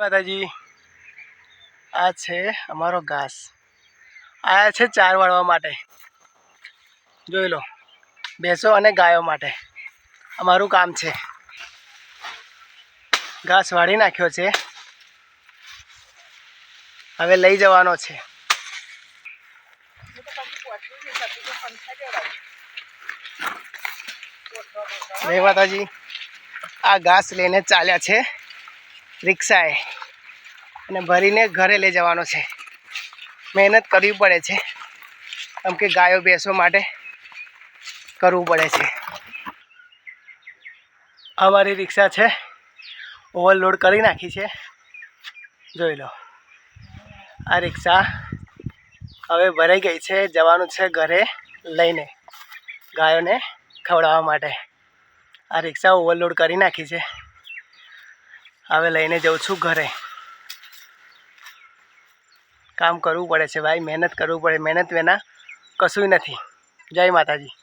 માતાજી, આ છે અમારો ઘાસ. આયા છે ચાર વાળવા માટે. જોઈ લો, ભેંસો અને ગાયો માટે અમારું કામ છે. ઘાસ વાળી નાખ્યો છે, હવે લઈ જવાનો છે. જય માતાજી. આ ઘાસ લઈને ચાલ્યા છે રિક્ષાએ અને ભરીને ઘરે લઈ જવાનો છે. મહેનત કરવી પડે છે, કેમ કે ગાયો ભેંસો માટે કરવું પડે છે. અમારી રિક્ષા છે ઓવરલોડ કરી નાખી છે. જોઈ લો, આ રિક્ષા હવે ભરાઈ ગઈ છે. જવાનું છે ઘરે લઈને ગાયોને ખવડાવવા માટે. આ રિક્ષા ઓવરલોડ કરી નાખી છે, હવે લઈને જઉં છું ઘરે. કામ કરવું પડે છે ભાઈ, મહેનત કરવું પડે. મહેનત વિના કશું નથી. જય માતાજી.